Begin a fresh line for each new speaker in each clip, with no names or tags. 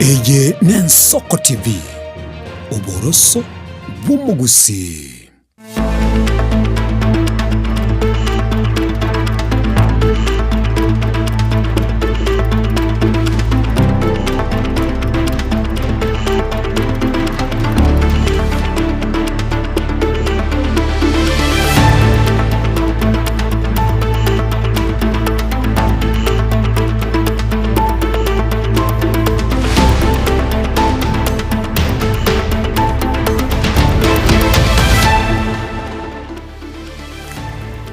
Eye n'Ensoko TV oboroso bw'umugusi.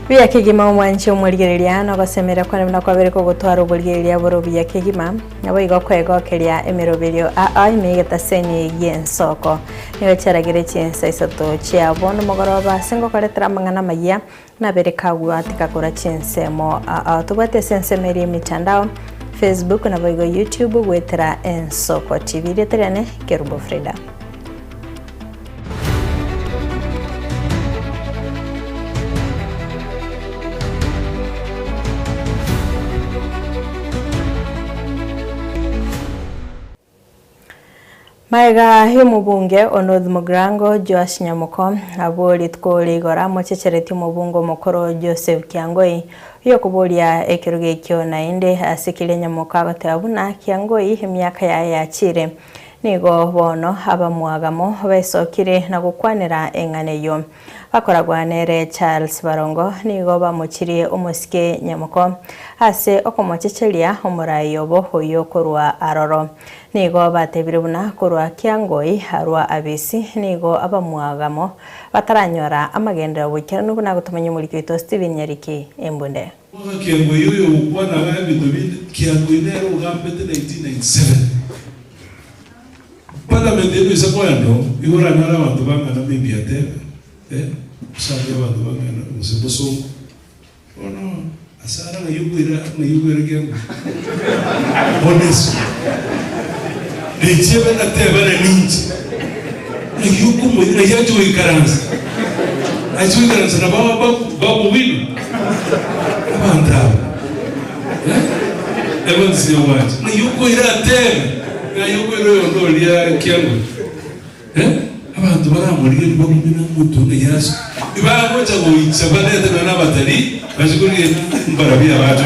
Bia kigima umwanchi umurigereria no gasemera kwa na kwabere ko gutwara uburigereria boro bia kigima nabo igokwego keria emeroberio a imegeta senye y'Ensoko niwe cyaragire cyensa isato cyabona mugoroba sengo karetera mangana maya nabereka gwatika kora cyensemo a tubate sensemeri mitandao Facebook na boigo YouTube gwetera Ensoko TV reterane Kerubo Freda. Maiga himubunge Onoth Mugrango Josh Nyamuko abori tkoli gora mochechereti mubungo mukoro Joseph Kiangoi yo kuboria ekiruge kyo na inde asikile Nyamuko abatabuna Kiangoi emyaka yachire nigo bono abamwagamo besokire na gukwanira enganeyo bakoragwanere Charles Barongo nigo bamuchiriye umusike Nyamuko ase okomochecheria omurayobo hoyo korwa aroro nigo batebiribuna korwa Kiangoi harwa abisi nigo abamwagamo bataranyora amagendera bukera nubuna gutumanya muri kwito Steven Nyariki embunde
Kiangoi yoyo ukwana babitu Kiangoi nero ugambete 1997 Parliament yetu isakwando igora nara bantu bangana mingi atebe usanga abantu bangana musebuso ono asara ngayugwira kengo honest Nichebe na tebe na ninji ngiyukumo ina yacho ikaranza acho ikaranza na babu wino abandra evansi yawacho ngiyukwira tebe ngayukwira yondo Kiangoi abantu baramuriye bagumina mutu yaso ibabo cyangwa yicabanete na nabatari bashikuriye mbarabia bacho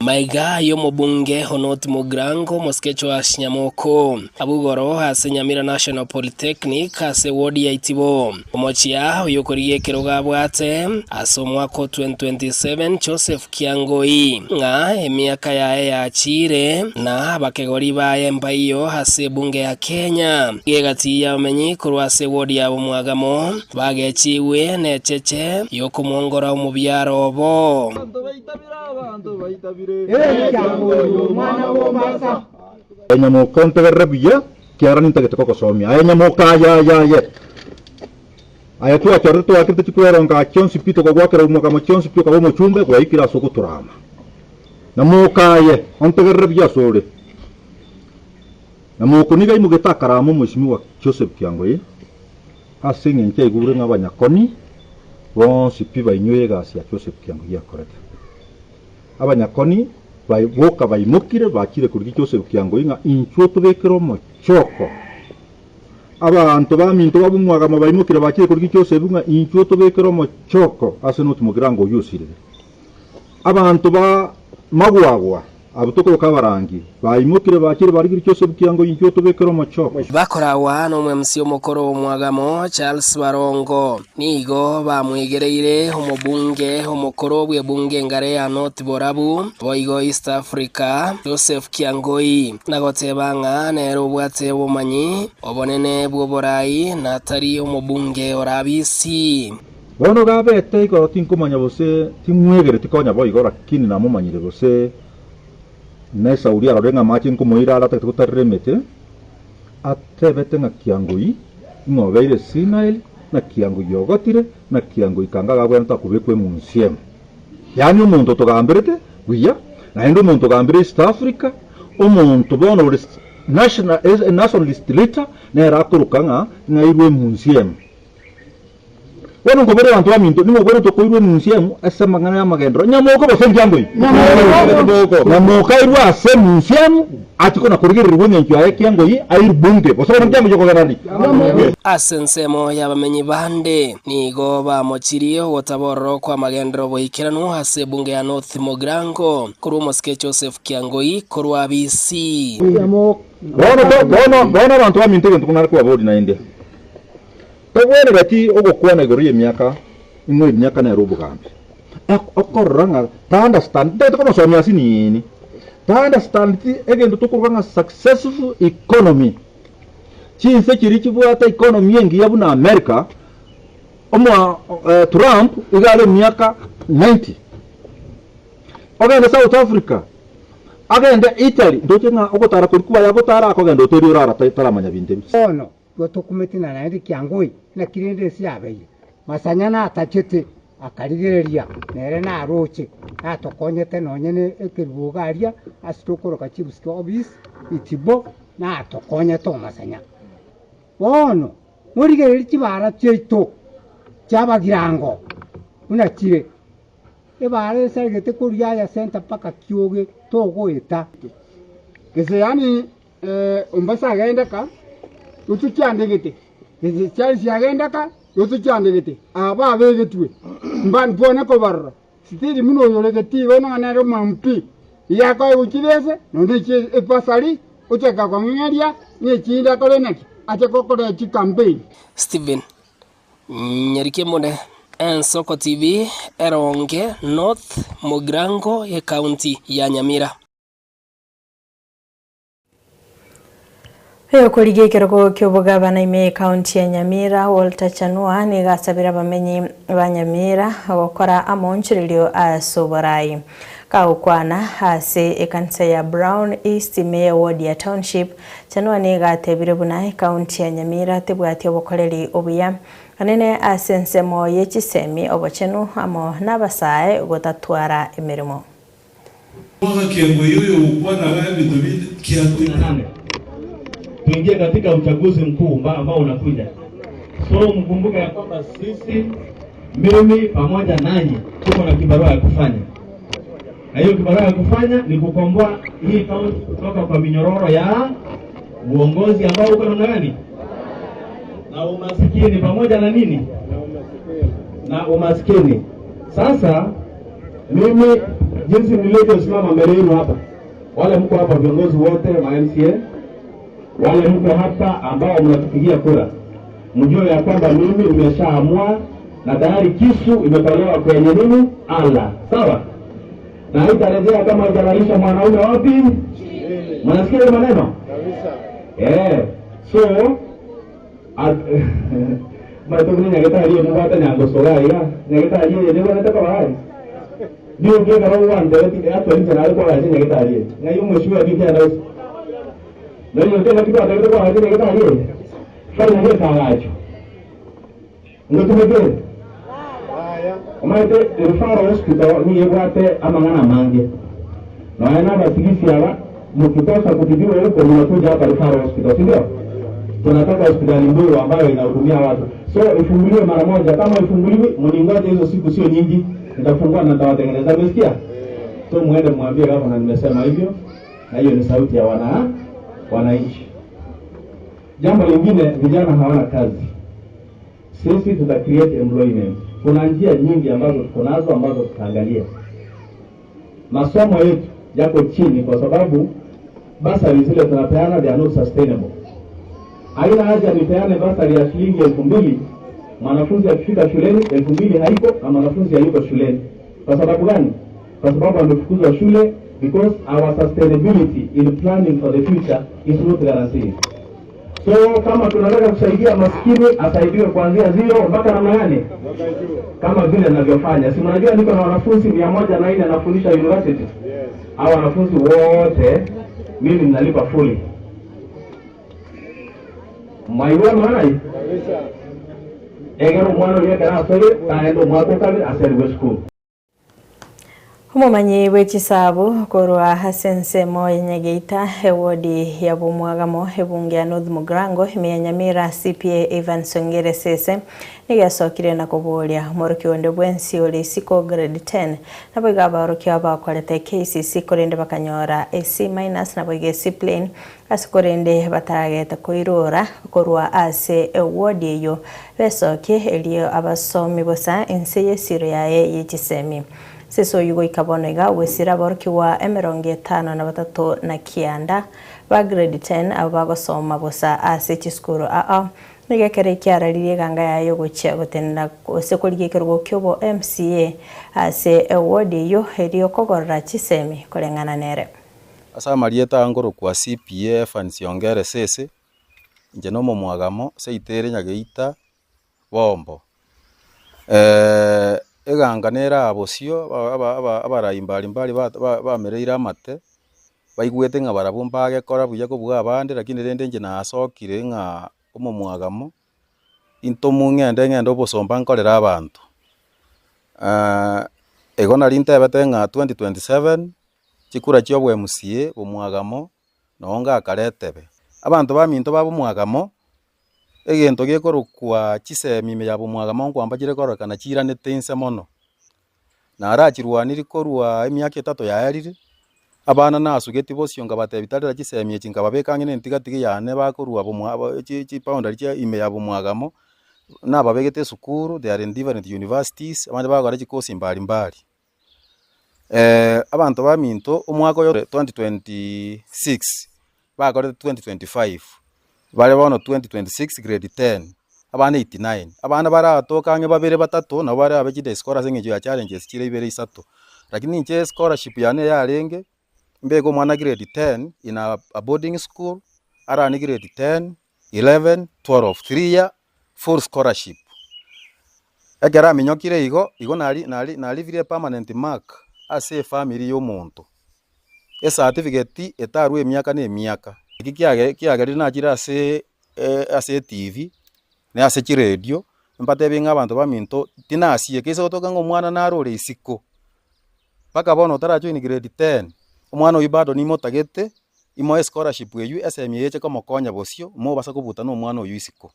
Maiga yo mubunge Onoth Mugrango moskecho wa Nyamoko abugoro hase Nyamira National Polytechnic hase ward ya Itibo omochia yokoriye kiroga bwate asomwa ko 2027 Joseph Kiangoi nga emyaka yachire na abakegori baye mbayo hase bunge ya Kenya yegati ya umenyi kurwase ward ya bumwagamo bageciwe necheche yokumwongora umubyaro bo
Nyamuko ntegerebuya kiarani ntegete kokosomia Nyamuka ya aya tu atorto akirte tikueronga chonsi pito ko gwakera umwaka chonsi pito ko mochumbe kwa ikira soko turama Nyamuka ye ontegerebuya sore Nyamuko niga imugeta karamo mwishimiwa Joseph Kiangoi asinge nte igure ngabanyakoni bon sipiba inyoye gasi ya Joseph Kiangoi yakoreta abanyakoni boka bayimukire bakire kuri Joseph Kiangoi nga inchuo tubekero mo choko abantu baminto babumwagama bayimukire bakire kuri Joseph nga inchuo tubekero mo choko ase Onoth Mugrango yusire abantu ba magwagwa abutoko kabarangi bayimukire bakire bari Joseph Kiangoi inchuo tubekero mo choko
bakorawa no mwemsi omukoro omwagamo Charles Barongo nigo bamwegereire omubunge omukoro bwe bunge ngare ya North Borabu boigo East Africa Joseph Kiangoi nagotebanga nero bwate bumanyi obonene bwoborai natari omubunge orabisi
bono gabete igoro tinkumanya bose timwegere tikonya boigo rakini namumanyire bose nesa uria rorenga machi nkumuira alata kutaremete atebete nga Kiangoi ngobeire Sinael na Kiangoi yogotire na Kiangoi kangaga bwenta kubekwe munsiem yani umuntu togambirete wiya na endo umuntu gambire East Africa umuntu bono nationalist leader na rakurukanga ngairwe munsiem Wano ngobere bantu baminto ni ngobere to koirwe nunsiemu asa mangana magendro nyamoko bose ndyangwe nyamoko irwa ase nunsiemu atiko na kurigirira rwenya nkyo aye kyango yi ayir bunge bose ndyangwe joko ganani
asensemo yabamenyi bande nigo bamochirio gotaboro kwa magendro boikiranu ase bunge ya North Mogrango kuru Moske Joseph Kiangoi kuru ABC
Bono bantu baminto gento kunara kwa bodi na India. Tawene gati ogokwana igori emyaka ingwe emyaka na robo kambi. Okoranga ta understand to kono somya sinini. Ta understand ti egendo tukuranga successful economy. Chinse kiri kibuata economy yengi yabu na America. Omwa Trump igale myaka 90. Ogenda South Africa. Agenda Italy dotenga ogotara kurikuba yagotara akogenda oteri urara taramanya binte.
Ono gotokumetina na ndi Kiangoi na kirinde siabeye. Masanyana atachete akarigereria nere na roche atokonyete nonyene ekirugaria asitokoroka chibuske obis itibo na atokonyete omasanya. Ono murigereri kibara cheito chabagirango unachire ebare sagete kuria ya center paka kyoge togoeta kese yani umbasa agenda ka utukyandegete kese cyari agenda ka utukyandegete aba begetwe mban pona ko barra sitiri muno yolegeti wona na romampi yako ukirese nonde che epasali uteka kwa ngeria ni chinda kolenaki acha kokore chi campaign
Steven Nyarikemone Ensoko TV Eronge North Mogrango ya county ya Nyamira.
Heyo kurige kiroko kyoboga banaime county ya Nyamira Walter Chanua ni gasabira bamenyi ba Nyamira gukora amonchirilio asoborai kaukwana hase ekanisa ya Brown East Mayor Ward ya Township Chanua ni gatebire buna county ya Nyamira tebwati obokoreri obuya anene asensemo yechisemi obochenu amo nabasae gotatwara emirimo
Mwaka kiango yoyo ukwana wae vitu kiatu
tuingie katika uchaguzi mkuu ambao unakuja. So mkumbuke ya kwamba sisi mimi pamoja nanyi tuko na kibarua ya kufanya. Na hiyo kibarua ya kufanya ni kukomboa hii kaunti kutoka kwa minyororo ya uongozi ambao uko namna gani? Na umaskini pamoja na nini? Na umaskini. Sasa mimi jinsi nilivyosimama mbele yenu hapa. Wale mko hapa viongozi wote wa MCA wale mko hapa ambao mnatupigia kura, mjue ya kwamba mimi nimeshaamua na tayari kisu imetolewa kwenye nini ala, sawa? Na haitarejea kama haijalisha mwanaume wapi. Mnasikia maneno kabisa? So matokeo nyageta aliyo mbata nyango sogaira nyageta aliyo ndio nataka bahari ndio ndio kama wanda hata nje na alikuwa anasema nyageta aliyo na hiyo mheshimiwa bibi anaweza ndio ndio kitu atakuwa anasema nyageta aliyo fanya hiyo tangazo ndio tumegea Omaite referral hospital ni yebwate amangana mange na yana basigisi aba mkitosa kutibiwa huko mnakuja hapa referral hospital ndio tunataka hospitali ndogo ambayo inahudumia watu. So ifunguliwe mara moja, kama ifunguliwe mningoje hizo siku sio nyingi, nitafungua na nitawatengeneza. Umesikia? So muende mwambie hapo na nimesema hivyo. Na hiyo ni sauti ya wananchi. Jambo lingine, vijana hawana kazi. Sisi tuta create employment. Kuna njia nyingi ambazo tuko nazo ambazo tutaangalia. Masomo yetu yako chini kwa sababu basari zile tunapeana they are not sustainable. Haina haja nipeane basari ya shilingi 2000 mwanafunzi akifika shuleni 2000 haiko na mwanafunzi hayuko shuleni. Kwa sababu gani? Kwa sababu amefukuzwa shule because our sustainability in planning for the future is not guaranteed. So kama tunataka kusaidia maskini asaidiwe kuanzia zero mpaka namna gani? Kama vile ninavyofanya. Si mnajua niko na wanafunzi 104 nafundisha university. Hao wanafunzi wote mimi ninalipa fully. Maiwa manai egero mwana yeye kana sore taendo mwako kabi aserwe school
Umumanyi w'ekisabu korwa Hasensemo Nyageita ewodi ya Bumwagamo ebunge ya North Mugrango Nyamira CPA Evan Songere Sese nigasokire na kubulia morokionde bwensi oli siko grade 10 nabo igabaroki abakorete KCC korende bakanyora AC- nabo igesi plane asikorende batageta koirora korwa ase ewodi eyo besoke eliyo abasomi bosa inseye siro yae yekisemi Seso yugo ikabonega wesira borki wa emeronge 53 na kianda ba grade 10 abagosoma bosa ase chiskuru nigekere kyararirie ganga yayo gucha gutenda sekoligekerwo kyobo MCA ase ewodi yo heriyo kogorra chisemi kolengana nere
asa marieta ngoro kwa CPF Nsongere Sese nje no Mwagamo seitere Nyageita bombo eganganera abosio abarayimbali bamereira amate baigwete nga barabumbage kora buya kubuga abande lakini rende nje nasokire nga Mwagamo into ngende obosomba nkorera abantu egona lintebete nga 2027 chikura chyo MCA Mwagamo nonga akaretebe abantu baminto babo Mwagamo egento gekorokwa chisemi ya Mwagamo kwamba chire korokana chiranete inse mono na arachirwaniri korwa emyaka 3 yaerire abana nasugeti bosio nga batebitarira chisemi echinga babekangene ntigatigi yane bakorwa chi boundary cha ime ya Mwagamo na babegete sukuru they are in different universities abandi bagora chikosi mbali abantu baminto omwaka yo 2026 bagora 2025 bale bono 2026 grade 10 abana 89 abana baratokange babere batatu na bare abekide scores engejo ya challenges kire ibere isato lakini nche scholarship yane yarenge mbego mwana grade 10 in a boarding school ara ni grade 10 11 12 3 year full scholarship egera minyokire igo nali vire permanent mark ase family yo muntu e certificate etaru emyaka ne emyaka kiageri na jira ase TV ne ase radio mpate binga abantu baminto tinasiye kese otoka ngo mwana narore isiko paka bono taracho ni grade 10 omwana oyibado ni motagete imo scholarship eyu SME eche komo konya bosio mo basa kubuta no mwana oyu isiko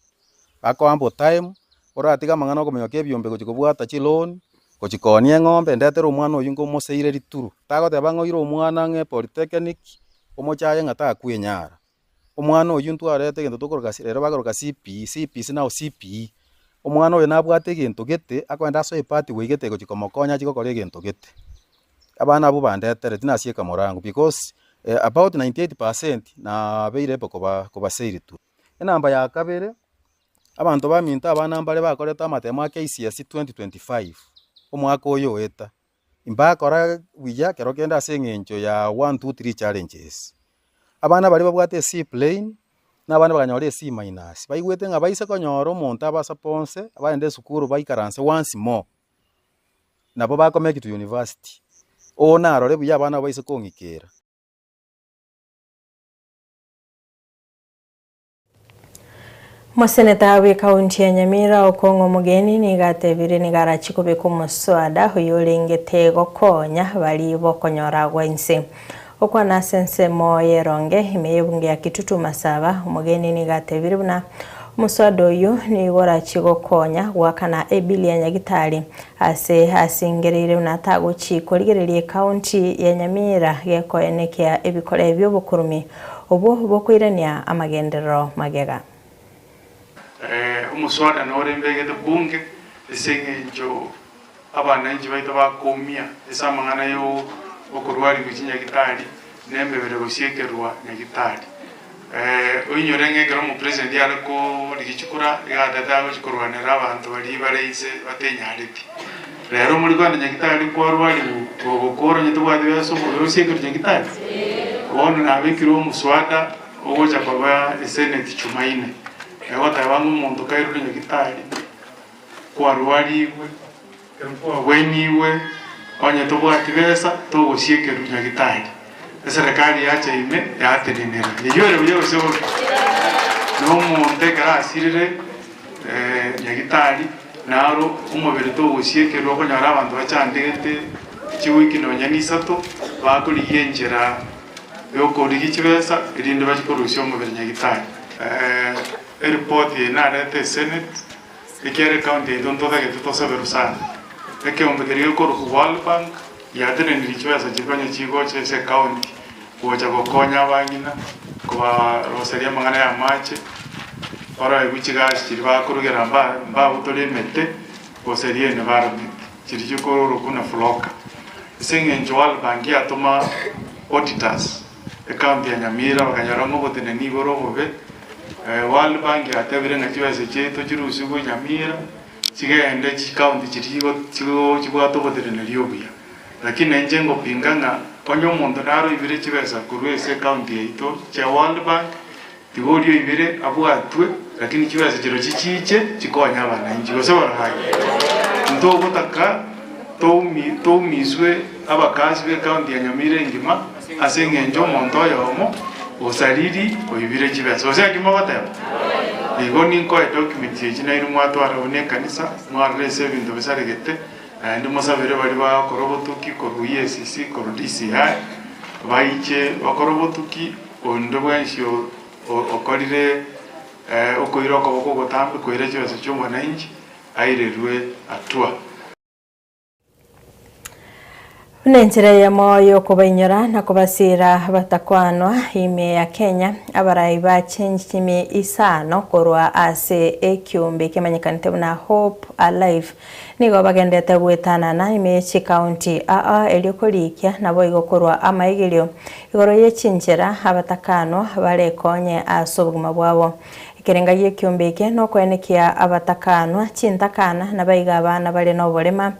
ako ambo time ora atiga mangano komenyoke ebyombe gochikobwata chi loan gochikonie ng'ombe ndetero omwana oyu ngo moseire rituru tagote bangoiro omwana nge polytechnic omochaye ngata kwenyara omwana oyu ntwarete gento tokorogasi rero bagoroka CP na CP omwana oyu nabwate gento gete akwenda so ipati wigete gochikomokonya chigokore gento gete abana abo bandetere tinasieka morangu because about 98% na beire ko baseiri tu enamba ya kabere abantu baminta abana mbale bakoreta amatemo KCSE 2025 omwaka oyo eta imbakora wiya kero kenda sengencho ya 1 2 3 challenges abana bali babwate C plane na abana baganyore C minus baigwete nga baise konyoro monta abasaponse abaende sukuru baikaranse once more nabo bakomeki to university ona arore buya abana baise kongikera
Moseneta we kaunti ya Nyamira Okongo Mugeni nigatebire nigarachikobe kumuswada huyolengete gokonya bali bokonyora gwense okwana Hasensemo Yeronge imeyebunge ya Kitutu Masaba Mugeni nigatebire buna muswada uyu ni gorachigokonya gwakana ebilia nyagitari ase asingerire unatago chiko ligererie kaunti ya Nyamira gekoenekea ebikore byobukurumi obo bokwirania amagendero magega
umuswada nore mbegete bunge esengenjo abana inji baito bakomia esamangana yo okurwari gukinya gitari nembebere gusiekerwa nyagitari oyinyorenge gero mu president yarako ligichukura yadada bachikorwanira abantu bali bareise batenyariti rero muri Rwanda nyagitari kwa rwari bogokoro nyitubwade byaso gusiekerwa nyagitari ono nabikiro umuswada ogoja kwa senate chumaine wata wangu muntu kairo nyagitari kwa rwariwe weniwe onye tubwati besa tugusiekeru nyagitari serikali yacha ime yatenenera yiyore byo se no muntu karasirire nyagitari naro umubiri tugusiekeru ko nyara abantu bacandegete chiwiki no nyanisato bakuri yenjera yoko digichibesa irinde bachikorusyo mu benyagitari report na rete senate ikere county donto da que to saber usar que un beterio ko World Bank ya tene nilichibesa chikonye chigo chese county kuja gokonya bangina kwa rosaria mangana ya mache ora ibichigashi chiri bakurugera mba utole mete rosaria environment chiri chikoro kuna floka senge World Bank ya toma auditors account ya Nyamira bakanyara ngo botene ni goro bobe World Bank ya tebire na chiwese cheto chirusi go Nyamira chigende chikaunti chirigo chigo to botene lyobuya lakini njengo pinganga konyo muntu naro ibire chibesa kurwese county yeito cha World Bank tigorio ibire abwatwe lakini chibesa chiro chichiche chikonya abana inji gosebora hayi ndo gutaka to miswe abakazi be county ya Nyamira ngima asenge njo muntu yomo osariri oibire chibesa ose akima bataya igoni ko document yechina iru mwatwara one kanisa mwarese bintu besaregete ndi musabire bari ba korobotuki koruye sisi korudisi ha baiche bakorobotuki ondo bwensho okorire okoira ko gotambe koire cyose cyo mwana inji airerwe atwa
Nenzira ya moyo kubainyora na kubasira batakwanwa ime ya Kenya abarai ba change isano korwa ase ekyumbe kemanyikanite na Hope Alive nigo bagendete gwetana na ime chi county eliokolikia nabo igokorwa amaigirio igoro yechinjera abatakanwa barekonye asobuguma bwabo ikirenga yekyumbe ke no kwenekia abatakanwa chintakana nabaiga abana bale no bolema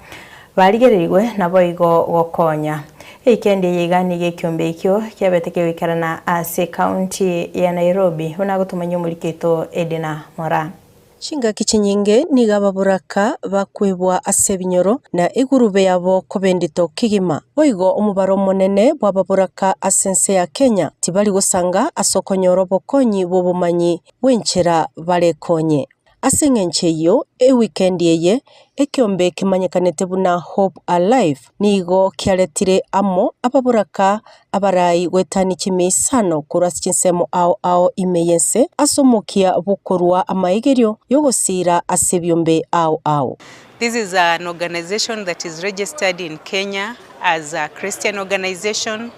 barigerirwe nabo igo gokonya ikendi yigani gekyombe ikyo kyabeteke wikarana ase county ya Nairobi unagutumanya umurikito Edina Mora
Chinga kichinyinge nigaba buraka bakwebwa asebinyoro na igurube yabo kobendito kigima boigo umubaro monene bwababuraka asense ya Kenya tibali gusanga asokonyoro bokonyi bobumanyi wenchera barekonye asengencheyo weekend yeye ekyombe kimanyekanete buna Hope Alive nigo kyaletire amo ababuraka abarai wetani kimisano kurasinsemo ao imeyense asomokia bukorwa amaigerio yogosira asebyombe ao.
This is an organization that is registered in Kenya as a Christian organization.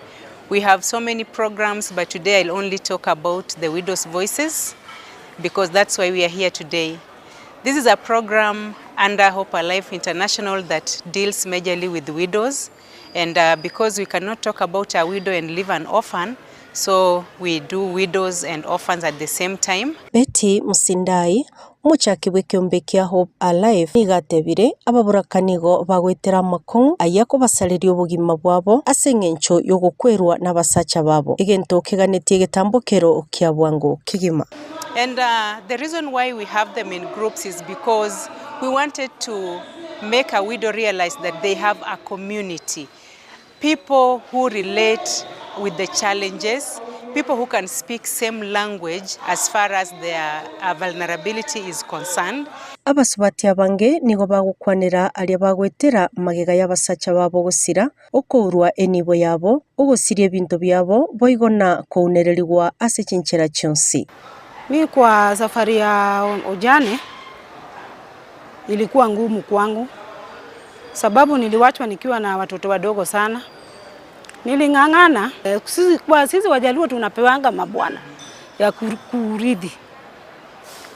We have so many programs, but today I'll only talk about the Widows' Voices, because that's why we are here today. This is a program under Hope Alive International that deals majorly with widows, and because we cannot talk about a widow and leave an orphan, so we do widows and orphans at the same time.
Betty Musindai muchaki w'ekyombe kya Hope Alive nigatebire ababurakanigo bagwetera makongu ayako basaleria obugima bwabo asengencho yogokwerwa n'abasacha babo egento keganetie getambokero kya bwango kigima.
And the reason why we have them in groups is because we wanted to make a widow realize that they have a community, people who relate with the challenges, people who can speak same language as far as their vulnerability is concerned.
Abasubati abange nigo bagukwanira ali bagwetera magega y'abasacha babo gusira okourwa enibo yabo ogosirie bintu byabo boigona kounererigwa ase chinchera chonsi.
Mi kwa safari ya ujane ilikuwa ngumu kwangu, sababu niliwachwa nikiwa na watoto wadogo sana. Niling'ang'ana, sisi Wajaluo tunapewanga mabwana ya kuridhi.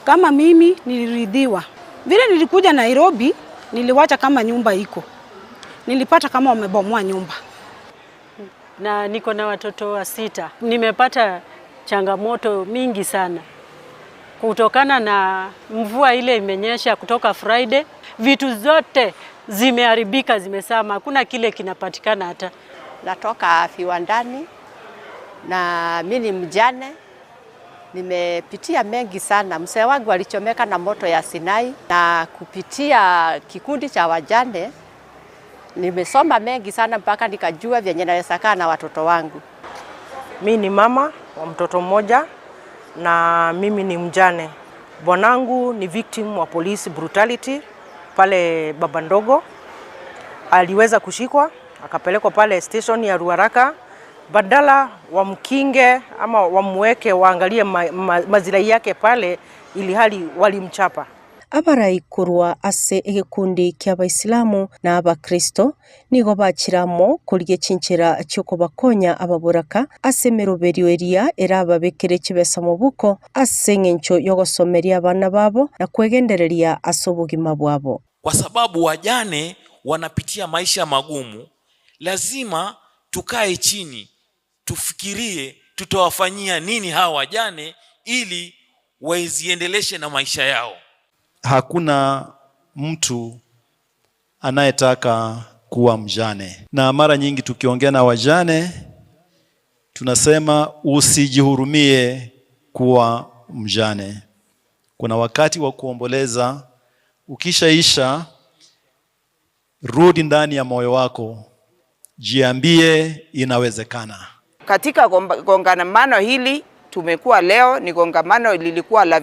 Kama mimi niliridhiwa. Vile nilikuja Nairobi, niliwacha kama nyumba iko. Nilipata kama wamebomoa nyumba.
Na niko na watoto 6. Nimepata changamoto mingi sana. Kutokana na mvua ile imenyesha kutoka Friday, vitu zote zimeharibika, zimesama, hakuna kile kinapatikana hata.
Natoka viwandani na mimi ni mjane, nimepitia mengi sana. Mzee wangu alichomeka na moto ya Sinai, na kupitia kikundi cha wajane nimesoma mengi sana mpaka nikajua vyenye naweza kaa na watoto wangu.
Mimi ni mama wa mtoto mmoja na mimi ni mjane. Bwanangu ni victim wa police brutality pale Baba Ndogo. Aliweza kushikwa akapelekwa pale station ya Ruaraka, badala wamkinge ama wamweke waangalie mazirai yake pale, ili hali walimchapa.
Abaraikurwa ase egikundi kia Abaisilamu na Abakristo nigo bachiramo kuriye cinchira cyo kubakonya ababuraka ase meroberio eria erababekere kibesa mu buko ase ngencho yo gosomeria abana babo na kwegendereria asobugima bwabo.
Kwa sababu wajane wanapitia maisha magumu, lazima tukae chini tufikirie tutawafanyia nini hawa wajane ili waziendeleshe na maisha yao.
Hakuna mtu anayetaka kuwa mjane, na mara nyingi tukiongea na wajane tunasema usijihurumie kuwa mjane. Kuna wakati wa kuomboleza, ukishaisha rudi ndani ya moyo wako, jiambie inawezekana.
Katika kongamano hili tumekuwa leo, ni kongamano lilikuwa la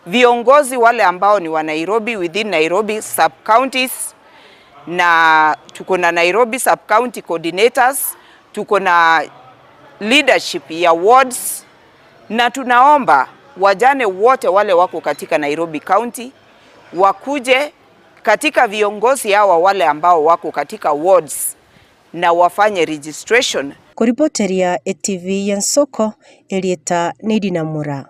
viongozi wale ambao ni wa Nairobi, within Nairobi sub counties, na tuko na Nairobi sub county coordinators, tuko na leadership ya wards, na tunaomba wajane wote wale wako katika Nairobi county wakuje katika viongozi hawa wale ambao wako katika wards na wafanye registration.
Kuripoteria ETV Yansoko, Elieta Nidinamura.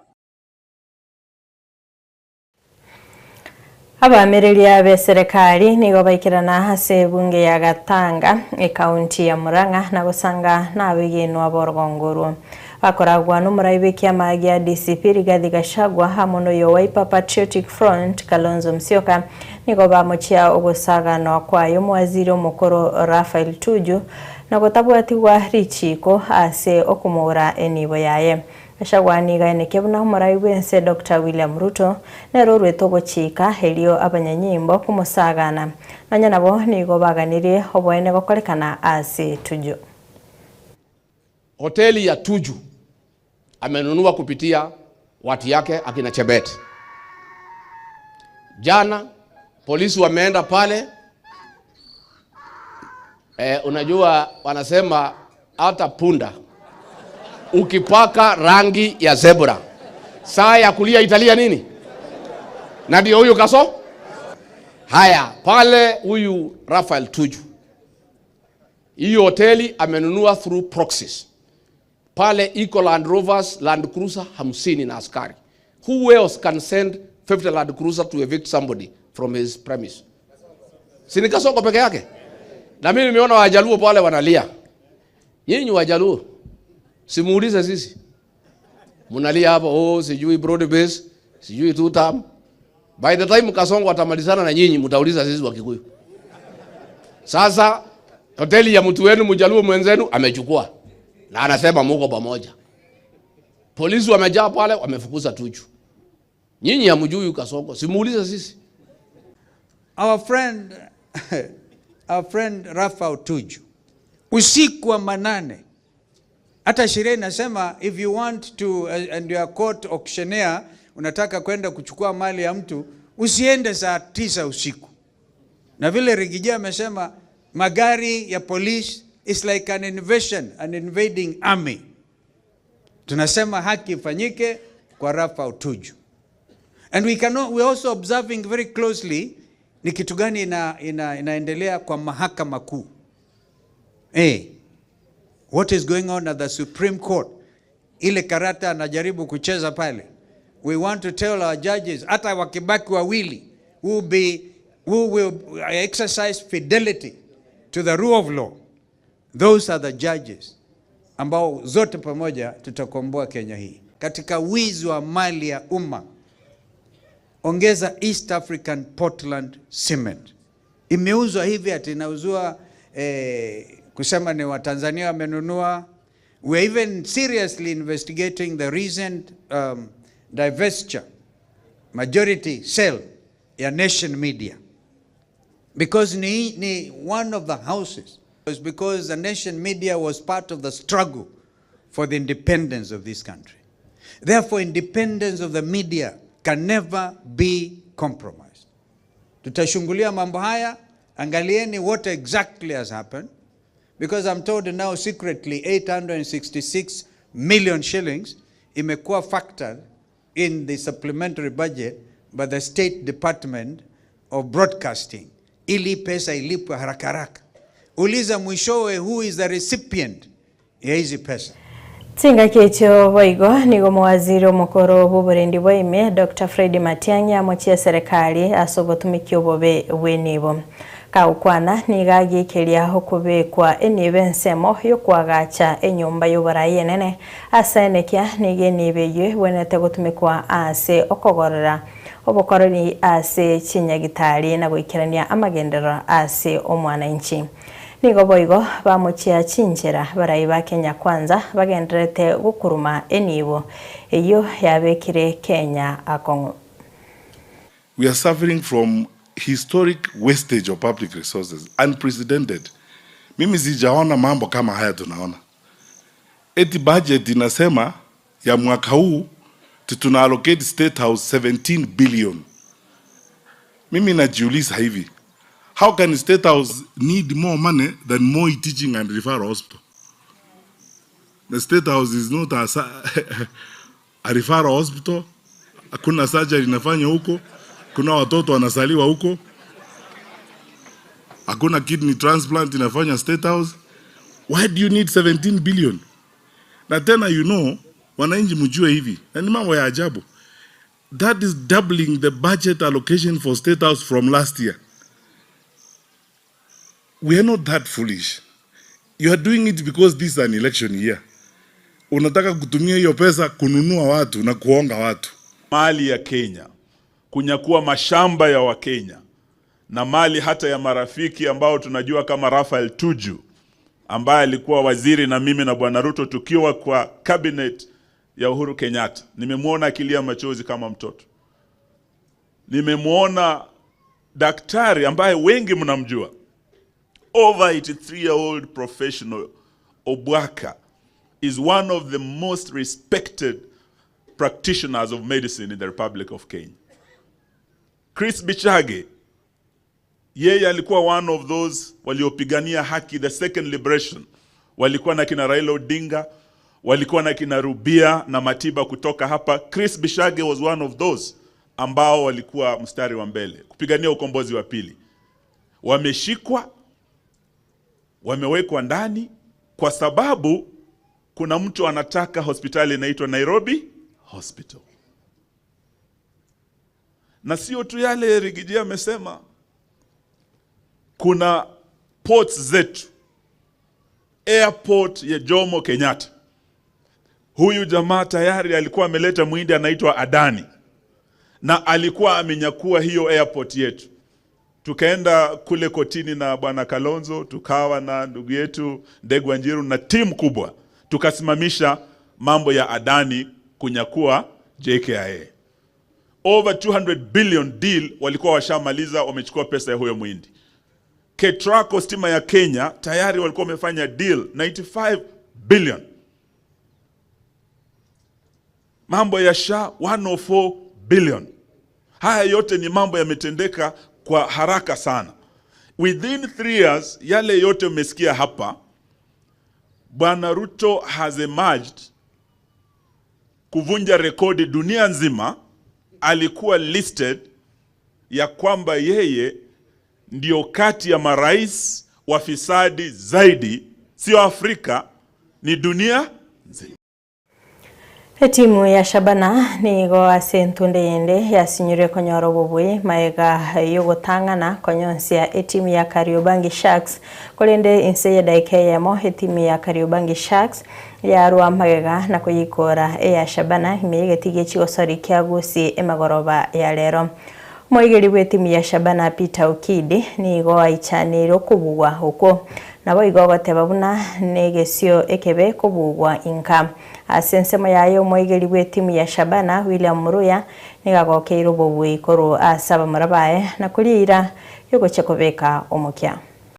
Abamireria be serikali nigo baikirana hase bunge ya Gatanga kaunti ya Murang'a na gusanga na bigeno aborgongoro bakoragwa n'umurayibekia magia DCP Rigathi Gachagua hamono yo Wiper Patriotic Front Kalonzo Musyoka nigo bamuchia ogusagano kwayo mwaziri omukoro Raphael Tuju na gotabwatigwa richiko ase okumura enibo yaye. Gachagua nigaeneke buna umurayibense Dr. William Ruto nero rwetogo chika helio abanyanyimbo kumusagana nanya nabo nigo baganirie obwene gokorekana ase Tuju.
Hoteli ya Tuju amenunua kupitia watu yake akina Chebet. Jana polisi wameenda pale, unajua wanasema hata punda ukipaka rangi ya zebra saa ya kulia italia nini? Na ndio huyu kaso. Haya, pale huyu Raphael Tuju, hiyo hoteli amenunua through proxies. Pale iko Land Rovers, Land Cruiser 50 na askari. Who else can send 50 Land Cruiser to evict somebody from his premise? Si Kasongo peke yake? Na mimi nimeona Wajaluo pale wanalia. Nyinyi Wajaluo, simuulize sisi. Munalia hapo, sijui broad base, sijui two term. By the time Kasongo atamalizana na nyinyi, mtauliza sisi Wakikuyu. Sasa hoteli ya mtu wenu Mjaluo mwenzenu amechukua na anasema muko pamoja. Polisi wamejaa pale, wamefukuza Tuju. Nyinyi hamjui Kasongo, simuulize sisi.
Our friend Raphael Tuju, usiku wa manane, hata sheria inasema if you want to and you are court auctioneer, unataka kwenda kuchukua mali ya mtu, usiende saa 9 usiku. Na vile Rigija amesema magari ya police is like an invasion, an invading army. Tunasema haki ifanyike kwa Raphael Tuju. And we also observing very closely ni kitu gani inaendelea kwa mahakama kuu. What is going on at the Supreme Court? Ile karata anajaribu kucheza pale. We want to tell our judges, hata wakibaki wawili, who will exercise fidelity to the rule of law. Those are the judges ambao zote pamoja tutakomboa Kenya hii. Katika wizi wa mali ya umma, ongeza East African Portland Cement. Imeuzwa hivi ati inauzwa kusema ni wa Tanzania wamenunua. We're even seriously investigating the recent divestiture majority sale ya Nation Media. Because ni one of the houses. Because the Nation Media was part of the struggle for the independence of this country. Therefore, independence of the media can never be compromised. Tutashungulia mambo haya Angalieni what exactly has happened, because I'm told now secretly 866 million shillings imekuwa factored in the supplementary budget by the State Department of Broadcasting ili pesa ilipwe haraka haraka. Uliza mwishowe who is the recipient ya hizi pesa.
Tinga kecho boigo nigo mwaziri omukoro bw'oburendi bw'ime Dr. Fred Matiang'i amochia serikali asobotumikio bobe wenibo. Kaukwana nigagikiria okubekwa enibe ensemo yokwagacha enyumba y'oburayi enene asenekia nigenibeyo wenete gutumikwa ase okogorera obukoroni ase chinyagitari na gwikirania amagendero ase omwananchi. Nigo boigo bamuchia chinjera barayi ba Kenya Kwanza bagenderete gukuruma enibo eyo yabekire Kenya akongo.
We are suffering from historic wastage of public resources, unprecedented. Mimi sijaona mambo kama haya tunaona. Eti budget inasema ya mwaka huu tuna allocate State House 17 billion. Mimi najiuliza hivi, how can State House need more money than Moi Teaching and Referral Hospital? The State House is not a referral hospital. Hakuna surgery inafanya huko. Kuna watoto wanasaliwa huko. Hakuna kidney transplant inafanya State House. Why do you need 17 billion? Na tena wananchi mjue hivi. Na ni mambo ya ajabu. That is doubling the budget allocation for State House from last year. We are not that foolish. You are doing it because this is an election year. Unataka kutumia hiyo pesa kununua watu na kuonga watu.
Mali ya Kenya, kunyakua mashamba ya Wakenya na mali hata ya marafiki ambao tunajua kama Raphael Tuju ambaye alikuwa waziri na mimi na Bwana Ruto tukiwa kwa cabinet ya Uhuru Kenyatta. Nimemuona akilia machozi kama mtoto. Nimemuona daktari ambaye wengi mnamjua, over 83-year-old professional Obwaka is one of the most respected practitioners of medicine in the Republic of Kenya. Chris Bichage, yeye alikuwa one of those waliopigania haki, the second liberation. Walikuwa na kina Raila Odinga, walikuwa na kina Rubia na Matiba kutoka hapa. Chris Bichage was one of those ambao walikuwa mstari wa mbele kupigania ukombozi wa pili. Wameshikwa, wamewekwa ndani kwa sababu kuna mtu anataka hospitali inaitwa Nairobi Hospital. Na sio tu yale Rigiji amesema, kuna ports zetu, airport ya Jomo Kenyatta. Huyu jamaa tayari alikuwa ameleta muhindi anaitwa Adani na alikuwa amenyakua hiyo airport yetu. Tukaenda kule kotini na Bwana Kalonzo, tukawa na ndugu yetu Ndegwa Njiru na timu kubwa. Tukasimamisha mambo ya Adani kunyakua JKIA. Over 200 billion deal walikuwa washamaliza, wamechukua pesa ya huyo muhindi. Ketraco stima ya Kenya tayari walikuwa wamefanya deal 95 billion. Mambo ya SHA 104 billion. Haya yote ni mambo yametendeka kwa haraka sana. Within 3 years, yale yote umesikia hapa, Bwana Ruto has emerged kuvunja rekodi dunia nzima. Alikuwa listed ya kwamba yeye ndio kati ya marais wafisadi zaidi, sio Afrika, ni dunia nzima.
Timu ya Shabana nigo asentunde yende yasinyure konyoro bubui maega yogotangana konyonsia timu ya Kariobangi Sharks kolende inseye daike yamo timu ya Kariobangi Sharks ya ruwa maega na kuyikora ya Shabana imege tige chigosori kiagusi emagoroba ya lero. Moigeri we timu ya Shabana Peter Okidi nigo aichaniro kubugwa huko nabo igogoteba buna negesio ekebe kubugwa inka asensemo yayo moigeri we timu ya Shabana William Muruya nigagokeiro bobwe ikoro asaba marabaye na kulira yogo chekobeka omukya.